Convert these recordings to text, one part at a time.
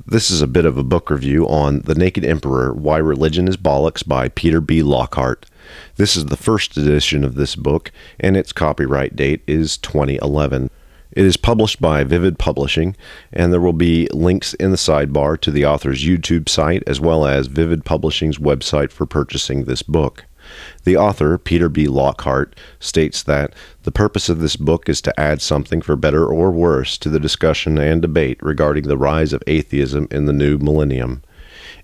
This is a bit of a book review on The Naked Emperor, Why Religion is Bollocks by Peter B. Lockhart. This is the first edition of this book, and its copyright date is 2011. It is published by Vivid Publishing, and there will be links in the sidebar to the author's YouTube site as well as Vivid Publishing's website for purchasing this book. The author, Peter B. Lockhart, states that the purpose of this book is to add something for better or worse to the discussion and debate regarding the rise of atheism in the new millennium.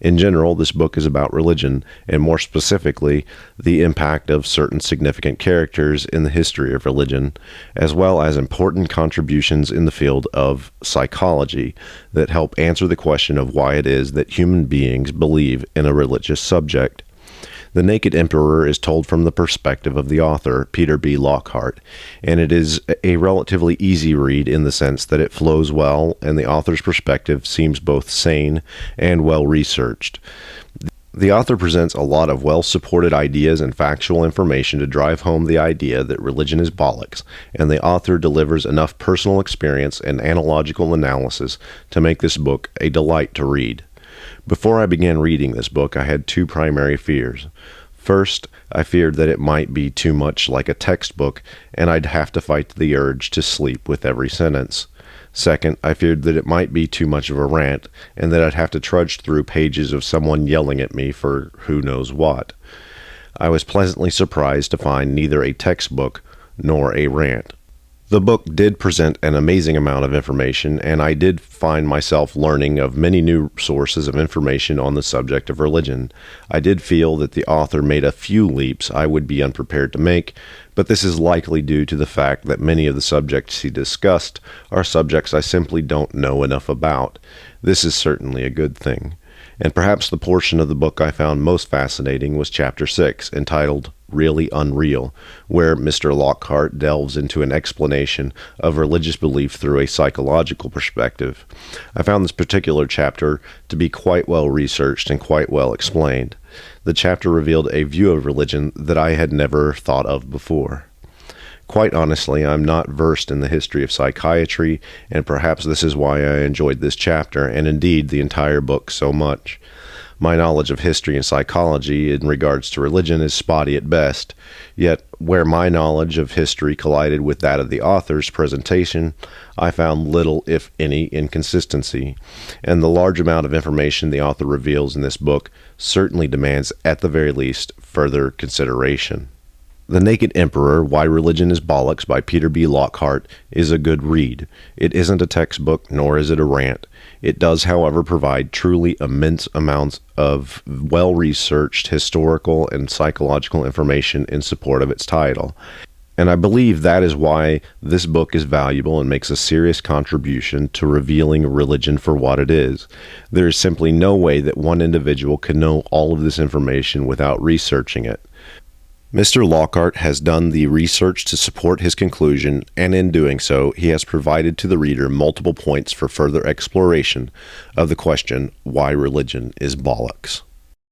In general, this book is about religion, and more specifically, the impact of certain significant characters in the history of religion, as well as important contributions in the field of psychology that help answer the question of why it is that human beings believe in a religious subject. The Naked Emperor is told from the perspective of the author, Peter B. Lockhart, and it is a relatively easy read in the sense that it flows well and the author's perspective seems both sane and well-researched. The author presents a lot of well-supported ideas and factual information to drive home the idea that religion is bollocks, and the author delivers enough personal experience and analogical analysis to make this book a delight to read. Before I began reading this book, I had two primary fears. First, I feared that it might be too much like a textbook, and I'd have to fight the urge to sleep with every sentence. Second, I feared that it might be too much of a rant, and that I'd have to trudge through pages of someone yelling at me for who knows what. I was pleasantly surprised to find neither a textbook nor a rant. The book did present an amazing amount of information, and I did find myself learning of many new sources of information on the subject of religion. I did feel that the author made a few leaps I would be unprepared to make, but this is likely due to the fact that many of the subjects he discussed are subjects I simply don't know enough about. This is certainly a good thing. And perhaps the portion of the book I found most fascinating was Chapter 6, entitled Really Unreal, where Mr. Lockhart delves into an explanation of religious belief through a psychological perspective. I found this particular chapter to be quite well researched and quite well explained. The chapter revealed a view of religion that I had never thought of before. Quite honestly, I'm not versed in the history of psychiatry, and perhaps this is why I enjoyed this chapter, and indeed the entire book, so much. My knowledge of history and psychology in regards to religion is spotty at best, yet where my knowledge of history collided with that of the author's presentation, I found little, if any, inconsistency, and the large amount of information the author reveals in this book certainly demands, at the very least, further consideration. The Naked Emperor, Why Religion is Bollocks by Peter B. Lockhart is a good read. It isn't a textbook, nor is it a rant. It does, however, provide truly immense amounts of well-researched historical and psychological information in support of its title. And I believe that is why this book is valuable and makes a serious contribution to revealing religion for what it is. There is simply no way that one individual can know all of this information without researching it. Mr. Lockhart has done the research to support his conclusion, and in doing so, he has provided to the reader multiple points for further exploration of the question, why religion is bollocks.